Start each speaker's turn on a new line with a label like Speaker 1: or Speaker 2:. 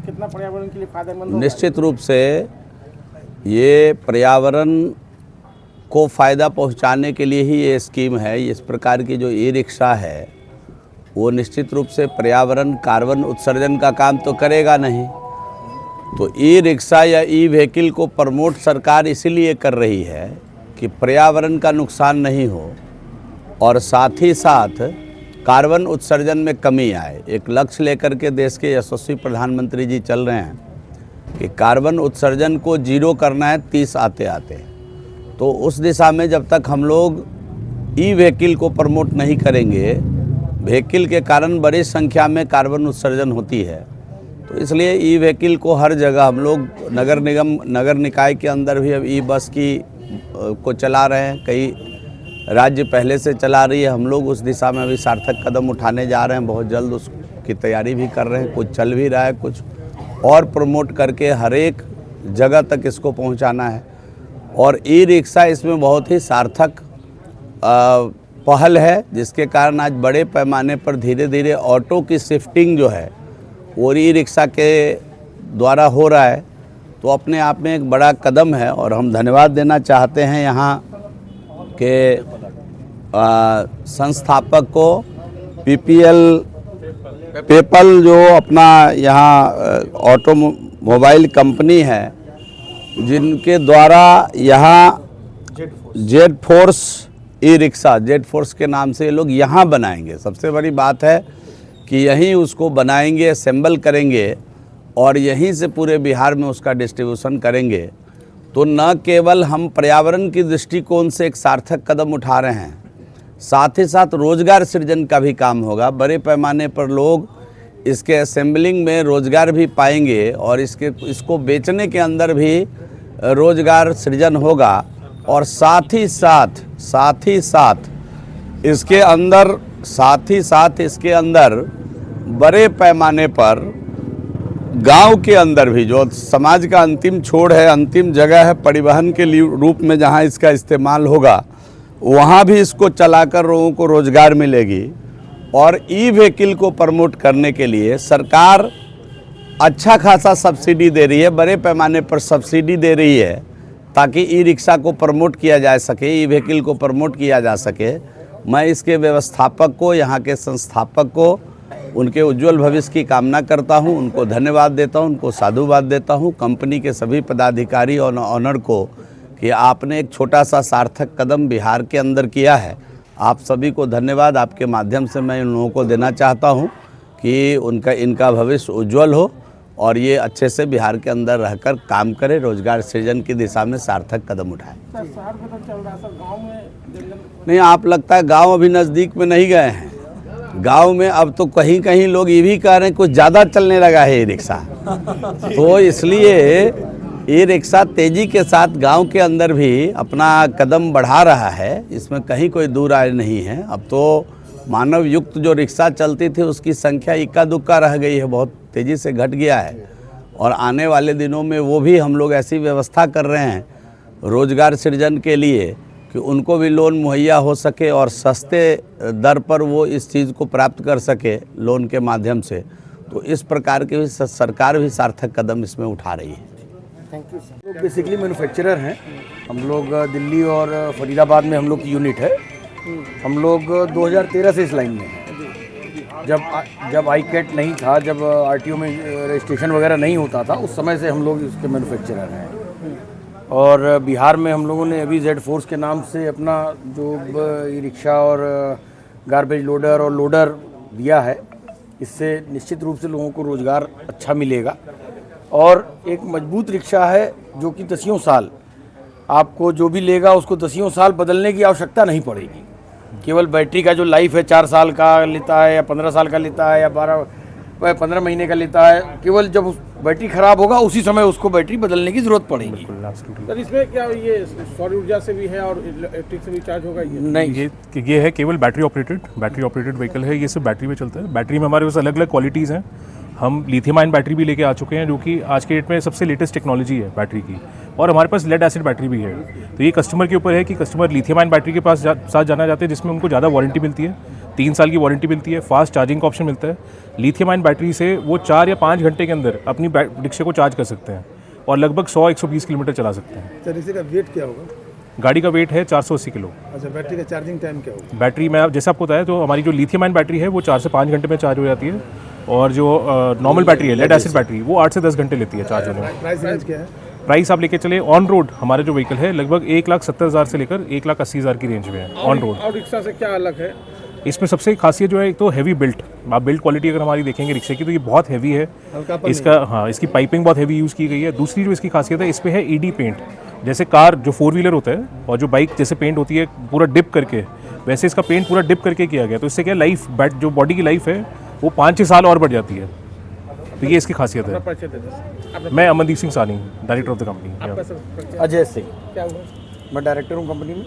Speaker 1: कितना पर्यावरण के लिए फायदेमंद होगा?
Speaker 2: निश्चित रूप से ये पर्यावरण को फ़ायदा पहुंचाने के लिए ही ये स्कीम है। इस प्रकार की जो ई रिक्शा है वो निश्चित रूप से पर्यावरण कार्बन उत्सर्जन का काम तो करेगा नहीं। तो ई रिक्शा या ई व्हीकल को प्रमोट सरकार इसीलिए कर रही है कि पर्यावरण का नुकसान नहीं हो और साथ ही साथ कार्बन उत्सर्जन में कमी आए। एक लक्ष्य लेकर के देश के यशस्वी प्रधानमंत्री जी चल रहे हैं कि कार्बन उत्सर्जन को जीरो करना है 30 आते आते। तो उस दिशा में जब तक हम लोग ई व्हीकल को प्रमोट नहीं करेंगे, व्हीकल के कारण बड़ी संख्या में कार्बन उत्सर्जन होती है, तो इसलिए ई व्हीकल को हर जगह हम लोग नगर निगम नगर निकाय के अंदर भी अब ई बस को चला रहे हैं। कई राज्य पहले से चला रही है, हम लोग उस दिशा में अभी सार्थक कदम उठाने जा रहे हैं। बहुत जल्द उसकी तैयारी भी कर रहे हैं, कुछ चल भी रहा है, कुछ और प्रमोट करके हर एक जगह तक इसको पहुंचाना है। और ई रिक्शा इसमें बहुत ही सार्थक पहल है, जिसके कारण आज बड़े पैमाने पर धीरे धीरे ऑटो की शिफ्टिंग जो है वो ई रिक्शा के द्वारा हो रहा है। तो अपने आप में एक बड़ा कदम है और हम धन्यवाद देना चाहते हैं यहाँ के संस्थापक को, पेपल जो अपना यहाँ ऑटोमोबाइल कंपनी है, जिनके द्वारा यहाँ Z force e rickshaw, Z force के नाम से ये लोग यहाँ बनाएंगे। सबसे बड़ी बात है कि यहीं उसको बनाएंगे, असेंबल करेंगे और यहीं से पूरे बिहार में उसका डिस्ट्रीब्यूशन करेंगे। तो न केवल हम पर्यावरण की दृष्टिकोण से एक सार्थक कदम उठा रहे हैं, साथ ही साथ रोजगार सृजन का भी काम होगा। बड़े पैमाने पर लोग इसके असेंबलिंग में रोजगार भी पाएंगे और इसको बेचने के अंदर भी रोजगार सृजन होगा। और साथ ही साथ इसके अंदर बड़े पैमाने पर गांव के अंदर भी जो समाज का अंतिम छोर है, अंतिम जगह है परिवहन के रूप में, जहां इसका इस्तेमाल होगा वहां भी इसको चलाकर लोगों को रोजगार मिलेगी। और ई व्हीकल को प्रमोट करने के लिए सरकार अच्छा खासा सब्सिडी दे रही है, बड़े पैमाने पर सब्सिडी दे रही है, ताकि ई रिक्शा को प्रमोट किया जा सके, ई व्हीकल को प्रमोट किया जा सके। मैं इसके व्यवस्थापक को, यहाँ के संस्थापक को, उनके उज्जवल भविष्य की कामना करता हूँ, उनको धन्यवाद देता हूँ, उनको साधुवाद देता हूँ। कंपनी के सभी पदाधिकारी और ऑनर को कि आपने एक छोटा सा सार्थक कदम बिहार के अंदर किया है। आप सभी को धन्यवाद आपके माध्यम से मैं इन लोगों को देना चाहता हूँ कि इनका भविष्य उज्जवल हो और ये अच्छे से बिहार के अंदर रहकर काम करें, रोजगार सृजन की दिशा में सार्थक कदम उठाएं।
Speaker 1: शहर में तो चल रहा है सर, गाँव में
Speaker 2: नहीं, आप लगता है गांव अभी नज़दीक में नहीं गए हैं। गांव में अब तो कहीं कहीं लोग ये भी कह रहे हैं कुछ ज़्यादा चलने लगा है ई रिक्शा। तो इसलिए ई रिक्शा तेज़ी के साथ गांव के अंदर भी अपना कदम बढ़ा रहा है, इसमें कहीं कोई दूर आए नहीं है। अब तो मानव युक्त जो रिक्शा चलती थी उसकी संख्या इक्का दुक्का रह गई है, बहुत तेज़ी से घट गया है। और आने वाले दिनों में वो भी हम लोग ऐसी व्यवस्था कर रहे हैं रोजगार सृजन के लिए कि उनको भी लोन मुहैया हो सके और सस्ते दर पर वो इस चीज़ को प्राप्त कर सके लोन के माध्यम से। तो इस प्रकार के भी सरकार भी सार्थक कदम इसमें उठा रही है।
Speaker 1: Thank you sir.
Speaker 3: लोग बेसिकली मैन्युफैक्चरर हैं। हम लोग दिल्ली और फरीदाबाद में हम लोग की यूनिट है। हम लोग 2013 से इस लाइन में हैं। जब आई कैट नहीं था, जब आरटीओ में रजिस्ट्रेशन वगैरह नहीं होता था, उस समय से हम लोग इसके मैन्युफैक्चरर हैं। और बिहार में हम लोगों ने अभी जेड फोर्स के नाम से अपना जो ई रिक्शा और गार्बेज लोडर और लोडर दिया है। इससे निश्चित रूप से लोगों को रोज़गार अच्छा मिलेगा और एक मजबूत रिक्शा है जो कि 10 साल आपको जो भी लेगा उसको 10 साल बदलने की आवश्यकता नहीं पड़ेगी। केवल बैटरी का जो लाइफ है 4 साल का लेता है या 15 साल का लेता है या 15 महीने का लेता है, केवल जब बैटरी ख़राब होगा उसी समय उसको बैटरी बदलने की ज़रूरत पड़ेगी।
Speaker 1: सर इसमें क्या ये सौर ऊर्जा से भी है और इलेक्ट्रिक से भी चार्ज होगा?
Speaker 3: नहीं,
Speaker 4: ये है केवल बैटरी ऑपरेटेड व्हीकल है। ये सिर्फ बैटरी में चलता है। बैटरी में हमारे पास अलग अलग क्वालिटीज़ हैं। हम लिथियम आयन बैटरी भी लेके आ चुके हैं, जो कि आज के डेट में सबसे लेटेस्ट टेक्नोलॉजी है बैटरी की। और हमारे पास लेड एसिड बैटरी भी है। तो ये कस्टमर के ऊपर है कि कस्टमर लिथियम आयन बैटरी के पास साथ जाना चाहते हैं, जिसमें उनको ज़्यादा वारंटी मिलती है, 3 साल की वारंटी मिलती है, फास्ट चार्जिंग का ऑप्शन मिलता है। लिथियम आयन बैटरी से वो 4 या 5 घंटे के अंदर अपनी रिक्शे को चार्ज कर सकते हैं और लगभग 100-120 किलोमीटर चला सकते हैं।
Speaker 1: सर इसी का वेट क्या होगा?
Speaker 4: गाड़ी का वेट है 480 किलो।
Speaker 1: अच्छा, बैटरी का चार्जिंग टाइम क्या होगा?
Speaker 4: बैटरी में आप जैसे आपको बताया, तो हमारी जो लिथियम आयन बैटरी है वो 4 से 5 घंटे में चार्ज हो जाती है, और जो नॉर्मल बैटरी है, लेड एसिड बैटरी, वो 8 से 10 घंटे लेती है चार्ज होने में।
Speaker 1: प्राइस रेंज क्या है?
Speaker 4: प्राइस आप लेके चले ऑन रोड, हमारे जो व्हीकल है लगभग 1,70,000 से लेकर 1,80,000 की रेंज में है ऑन रोड।
Speaker 1: और रिक्शा से क्या अलग है?
Speaker 4: इसमें सबसे खासियत जो है, एक तो हैवी बिल्ट, आप बिल्ड क्वालिटी अगर हमारी देखेंगे रिक्शे की तो ये बहुत हैवी है।
Speaker 1: हल्कापन
Speaker 4: इसका हाँ, इसकी पाइपिंग बहुत हैवी यूज़ की गई है। दूसरी जो इसकी खासियत है, इस पे है ईडी पेंट। जैसे कार जो 4 व्हीलर होता है और जो बाइक जैसे पेंट होती है पूरा डिप करके, वैसे इसका पेंट पूरा डिप करके किया गया। तो इससे क्या लाइफ जो बॉडी की लाइफ है वो 5-6 साल और बढ़ जाती है। तो ये इसकी खासियत है।
Speaker 1: परिचय दे दीजिए।
Speaker 4: मैं अमनदीप सिंह सानी, डायरेक्टर ऑफ द कंपनी।
Speaker 1: आपका सर परिचय
Speaker 3: अजय सिंह,
Speaker 1: क्या हुआ?
Speaker 3: मैं डायरेक्टर हूँ कंपनी में।